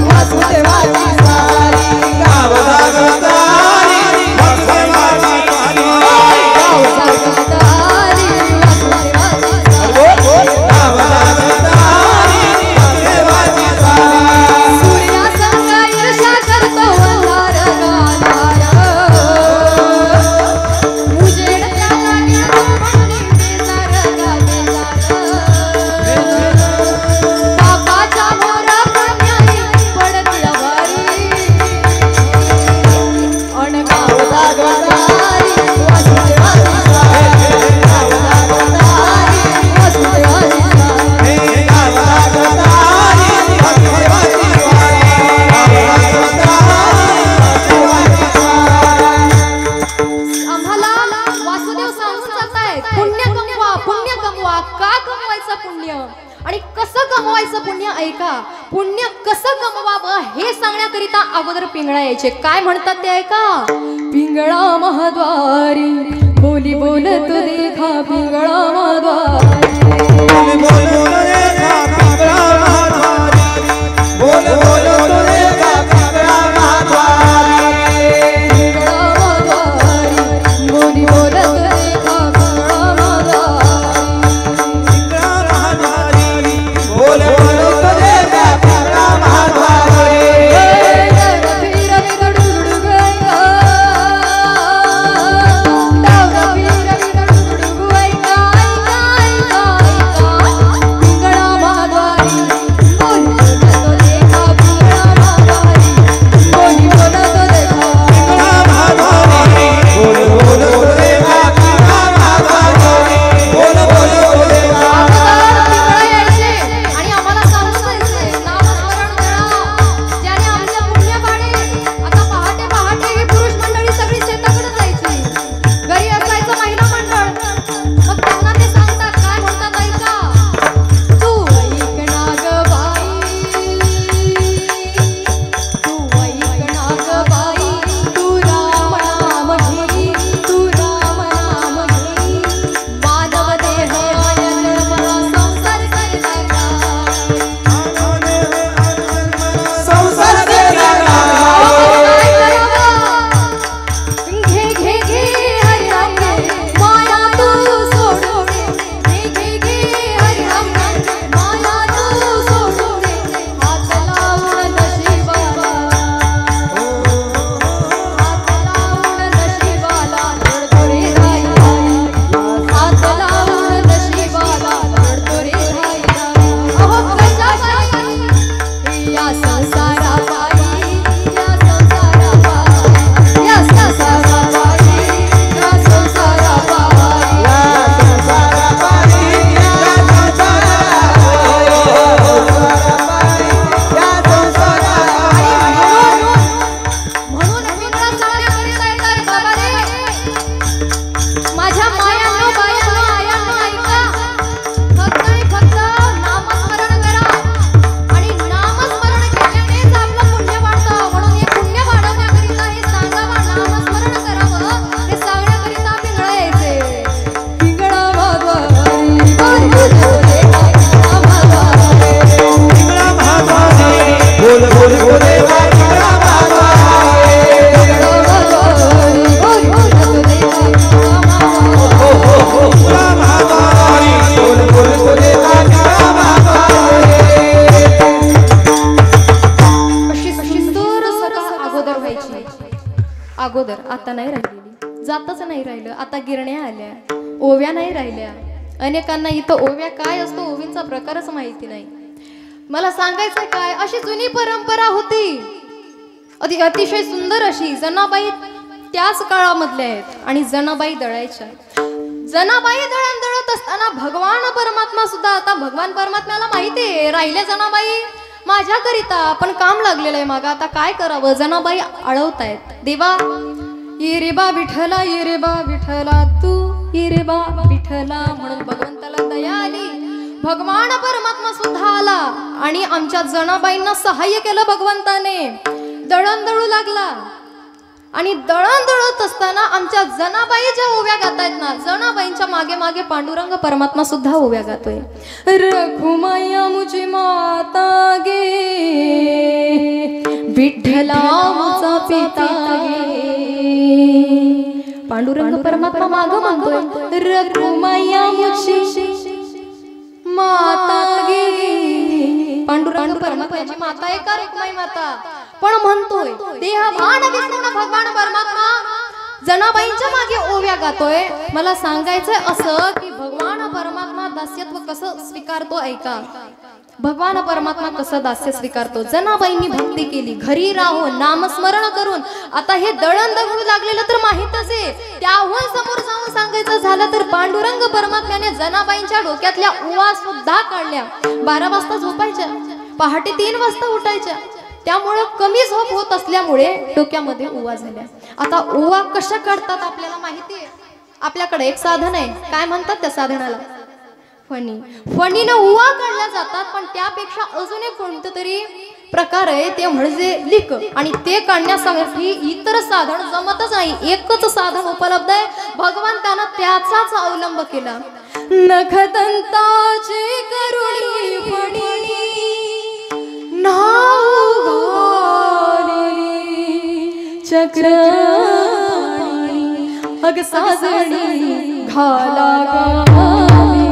वासुदेवाची सारी गाव जागवित पुण्य कसं कमवावं हे सांगण्याकरिता अगोदर पिंगळा यायचे काय म्हणतात ते ऐका पिंगळा महाद्वारी बोली बोलत देखा पिंगळा महाद्वारी बोली बोलत देखा पिंगळा महाद्वारी बोल बोलत देखा पिंगळा महाद्वारी पिंगळा महाद्वारी बोली बोलत देखा पिंगळा महाद्वारी बोल अगोदर, आता नाही राहिलेली, जातच नाही राहिलं. आता गिरण्या आल्या, ओव्या नाही राहिल्या. अनेकांना इथं ओव्या काय असतो, ओवींचा प्रकारच माहिती नाही. मला सांगायचं काय, अशी जुनी परंपरा होती, अतिशय सुंदर अशी. जनाबाई त्याच काळामधल्या आहेत आणि जनाबाई दळायच्या. जनाबाई दळण दळत असताना भगवान परमात्मा सुद्धा, आता भगवान परमात्म्याला माहिती आहे राहिल्या जनाबाई माझ्या करिता, पण काम लागलेलं आहे मागा, आता काय करावं. जनाबाई अडवतायत, देवा ये रे बा विठ्ठला, ये रे बा विठ्ठला, तू ये रे बा विठ्ठला. म्हणून भगवंताला दया आली, भगवान परमात्मा सुद्धा आला आणि आमच्या जनाबाईंना सहाय्य केलं भगवंताने. दळण दळू लागला आणि दळण दळत असताना आमच्या जनाबाई ज्या ओव्या गातायत ना, जनाबाईंच्या मागे मागे पांडुरंग परमात्मा सुद्धा ओव्या गातोय. रघुमाया मुझी माता गे, विठ्ठला मुझा पिता गे. पांडुरंग परमात्मा माग म्हणतोय, रघुमाया मुझी माता गे. पांडुरंग परमात्म्याची माता आहे का रखुमाई माता, पण म्हणतोय देहभान विसरून भगवान परमात्मा जनाबाईंच्या मागे ओव्या गातोय. मला सांगायचंय असं की भगवान परमात्मा दास्यत्व कसं स्वीकारतो ऐका. भगवान परमात्मा कसं दास्य स्वीकारतो. जनाबाईंनी भक्ती केली, घरी राहून नामस्मरण करून. आता हे दळण दगडू लागलेलं तर माहितच आहे, त्याहून समोर जाऊन सांगायचं झालं तर पांडुरंग परमात्म्याने जनाबाईंच्या डोक्यातल्या उवा सुद्धा काढल्या. 12 वाजता झोपायच्या, पहाटे 3 वाजता उठायच्या. त्यामुळे कमी झोप होत असल्यामुळे डोक्यामध्ये उवा झाल्या. आता उवा कशा काढतात आपल्याला माहिती आहे. आपल्याकडे एक साधन आहे, काय म्हणतात त्या साधनाला, फणी. फणीने उवा काढल्या जातात, पण त्यापेक्षा अजून एक कोणतं तरी प्रकार आहे, ते म्हणजे लिक. आणि ते काढण्यासाठी इतर साधन जमतच नाही, एकच साधन उपलब्ध आहे, भगवंतानं त्याचाच अवलंब केला. नखदंताची करुणी फणी नाव घाली चक्र अग साजणी घाला गावी.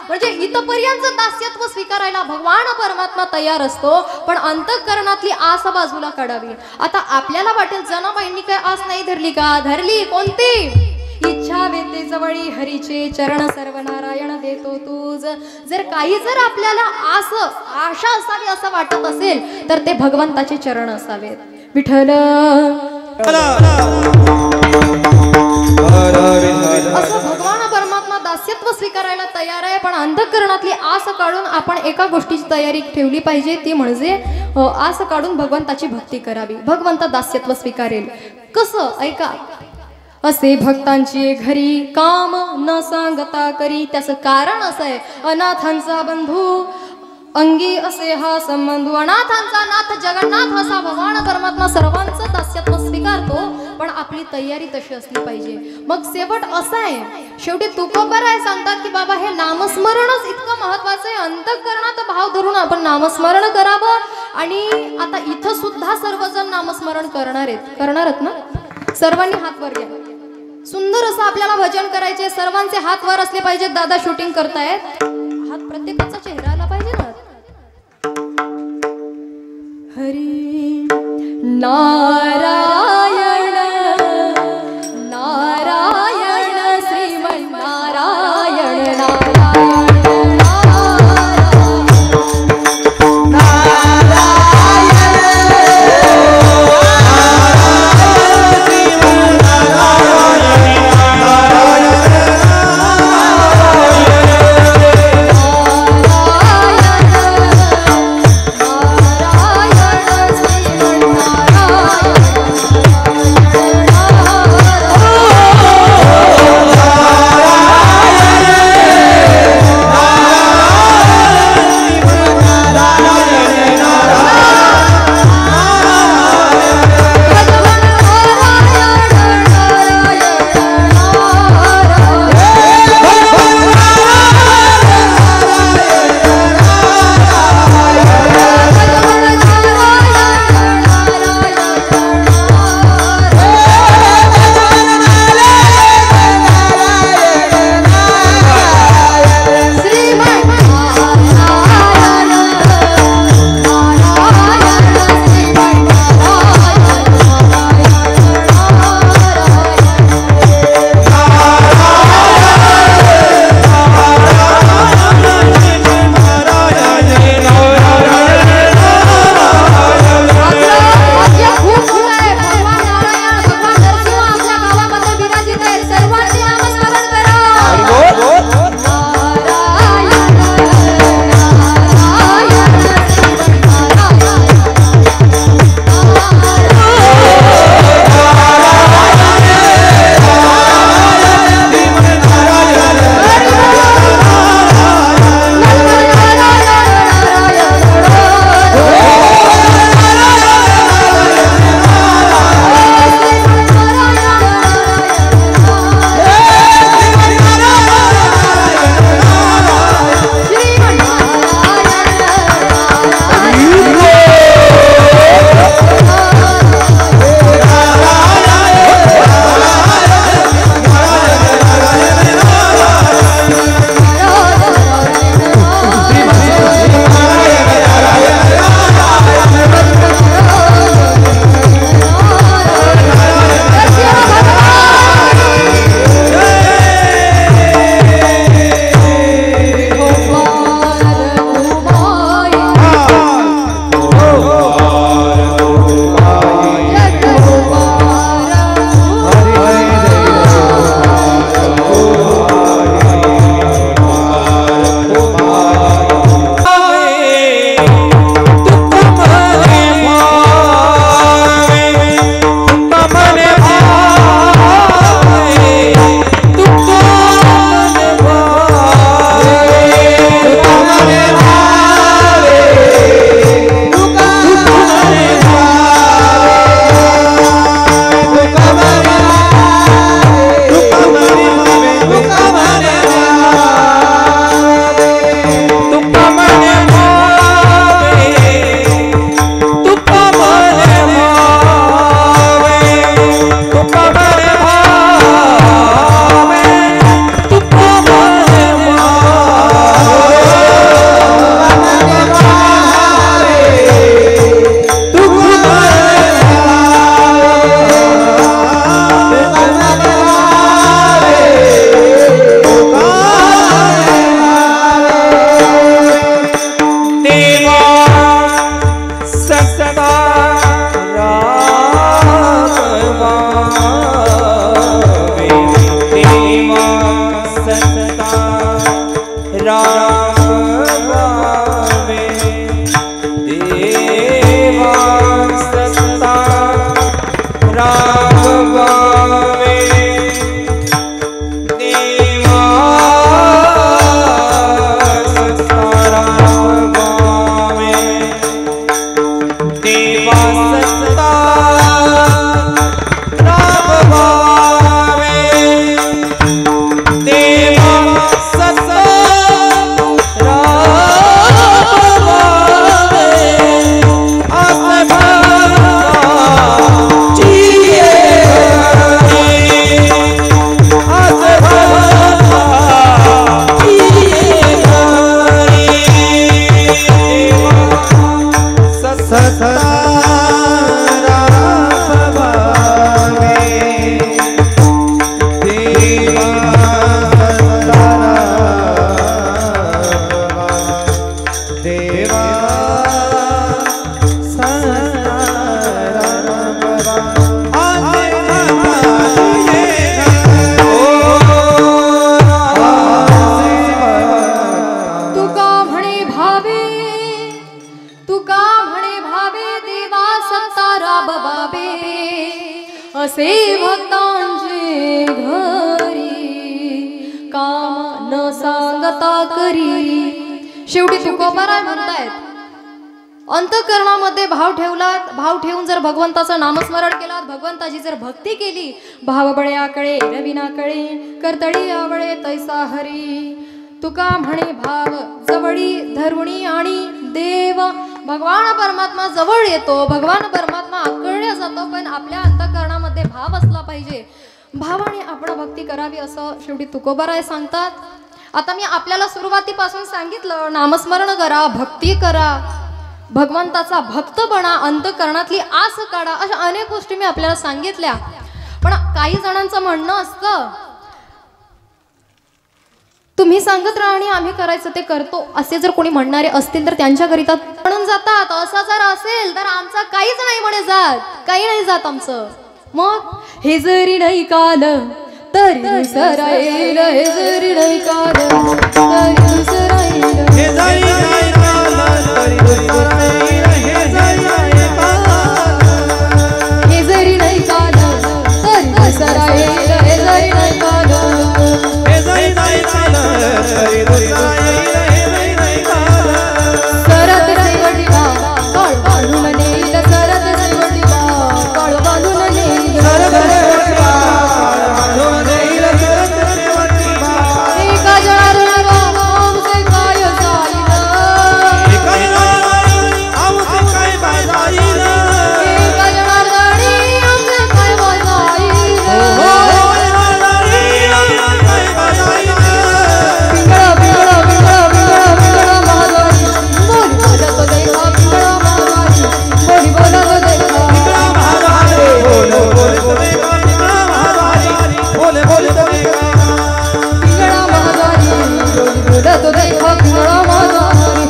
म्हणजे इथपर्यंत दास्यत्व स्वीकारायला भगवान परमात्मा तयार असतो, पण अंतःकरणातली आस बाजूला काढावी. आता आपल्याला वाटेल जनाबाईंनी काय आस नाही धरली का, धरली. कोणती इच्छा वेते जवळी हरीचे चरण सर्व नारायण देतो तूज. जर काही जर आपल्याला आशा असावी असं वाटत असेल तर ते भगवंताचे चरण असावेत. विठ्ठल असं भगवान परमात्मा दास्यत्व स्वीकारायला तयार आहे, पण अंधकरणातली आस काढून आपण एका गोष्टीची तयारी ठेवली पाहिजे, ती म्हणजे आस काढून भगवंताची भक्ती करावी. भगवंत दास्यत्व स्वीकारेल कसं ऐका. असे भक्तांची घरी काम न सांगता करी. त्याचं कारण असं आहे, अनाथांचा बंधू अंगी असे हा संबंध. अनाथांचा नाथ जगन्नाथ असा भगवान परमात्मा सर्वांचं दास्यत्व स्वीकारतो. पण आपली तयारी तशी असली पाहिजे. मग शेवट असा आहे, शेवटी तुकोबाराय सांगतात की बाबा हे नामस्मरणच इतकं महत्वाचं आहे. अंतःकरणात भाव धरून आपण नामस्मरण करावं. आणि आता इथं सुद्धा सर्वजण नामस्मरण करणारच ना. सर्वांनी हात वर घ्या. सुंदर असं आपल्याला भजन करायचे. सर्वांचे हात वर असले पाहिजेत. दादा शूटिंग करतायत. हात प्रत्येकाचा चेहरा आला पाहिजे ना. हरी नारायण नारायण श्रीमन्नारायण नारायण आता करी. शेवटी तुकोबाराय म्हणतायत, अंतःकरणामध्ये भाव ठेवलात, भाव ठेवून जर भगवंताचं नामस्मरण केलात, भगवंताची जर भक्ती केली, भाव बळे आकळे रविना कळे, कर्तळी आवळे तैसा हरी. तुका म्हणे भाव जवळी धरुणी आणि देव. भगवान परमात्मा जवळ येतो, भगवान परमात्मा आकळल्या जातो, पण आपल्या अंतःकरणामध्ये भाव असला पाहिजे. भावाने आपण भक्ती करावी असं शेवटी तुकोबाराय सांगतात. आता मी आपल्याला सुरुवातीपासून सांगितलं, नामस्मरण करा, भक्ती करा, भगवंताचा भक्त बना, अंतःकरणातली आस काढा, अशा अनेक गोष्टी मी आपल्याला सांगितल्या. पण काही जणांचं म्हणणं असतं, तुम्ही सांगत राहा आणि आम्ही करायचं ते करतो, असे जर कोणी म्हणणारे असतील तर त्यांच्याकरिता म्हणून जातात. असं जर असेल तर आमचं काहीच नाही म्हणे जात, काही नाही जात आमचं. मग हे जरी नाही काल तरी दुसरा येईल, हे जरी नाही काल तरी दुसरा येईल, हे जरी नाही काल तरी दुसरा येईल, हे जरी नाही काल तरी दुसरा येईल, हे जरी नाही काल, हे जरी नाही काल तरी दुसरा येईल, हे जरी नाही काल. सरत रेवडीला काळ बांधून नेईल, सरत रेवडीला काळ बांधून नेईल, एका जनार्दनाला आमचे काय जाईल, एका जनार्दनी आमचे काय जाईल, पिंगळा पिंगळा पिंगळा पिंगळा पिंगळा महाद्वारी, बोली बोलत देखा पिंगळा महाद्वारी, बोली बोलत देखा पिंगळा महाद्वारी, बोल देखा पिंगळा महाद्वारी, बोल देखा पिंगळा महाद्वारी, बोली बोलत देखा पिंगळा महाद्वारी,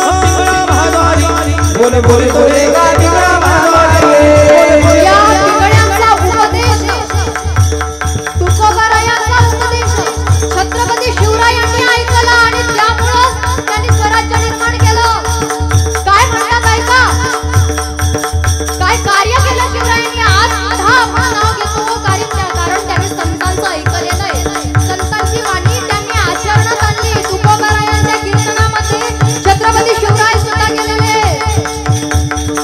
पिंगळा महाद्वारी, बोल देखा पिंगळा महाद्वारी. या पिंगळ्यांचा उपदेश, तुकोबारायांचा उपदेश छत्रपती शिवरायांनी ऐकला आणि त्यामुळं त्यांनी स्वराज्य निर्माण केलं. काय म्हणतात ऐका, काय कार्य केलं शिवरायांनी. आज सुद्धा आपण नाव घेतो कारण त्यांनी संतांचं ऐकलेलं आहे, संतांची वाणी त्यांनी आचरणात आणली. तुकोबारायांच्या कीर्तनामध्ये छत्रपती शिवराय सुद्धा गेलेले.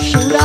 शिवराय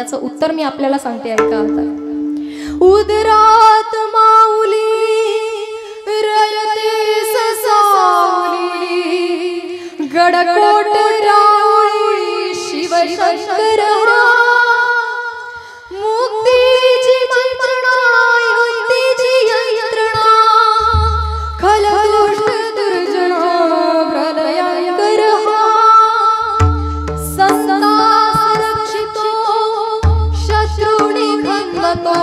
त्याचं उत्तर मी आपल्याला सांगते, ऐका आता. उदरात माऊली रयते ससावली, गडकोट राऊळी शिवशंकर हा. मुक्तीची मंत्रणा युक्तीची यंत्रणा, खलदोष दुर्जना हृदयांकर हा. संतास रक्षितो शत्रूनी खंदतो,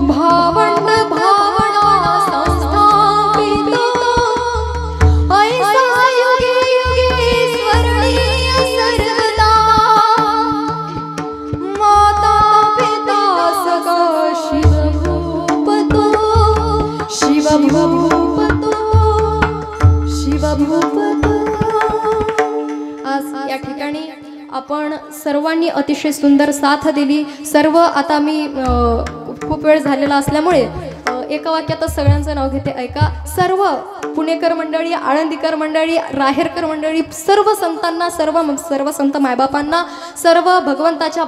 भावंड भावना संस्थापितो. ऐसा युगे युगे स्मरणीय सर्वदा, माता पिता सगा शिवभूपतो, शिवभूपतो, शिवभूपतो. आज या ठिकाणी आपण सर्वांनी अतिशय सुंदर साथ दिली. सर्व आता मी खूप वेळ झालेला असल्यामुळे एका वाक्यातच सगळ्यांचं नाव घेते, ऐका. सर्व पुणेकर मंडळी, आळंदीकर मंडळी, राहेरकर मंडळी, सर्व संतांना, सर्व संत मायबापांना, सर्व भगवंताच्या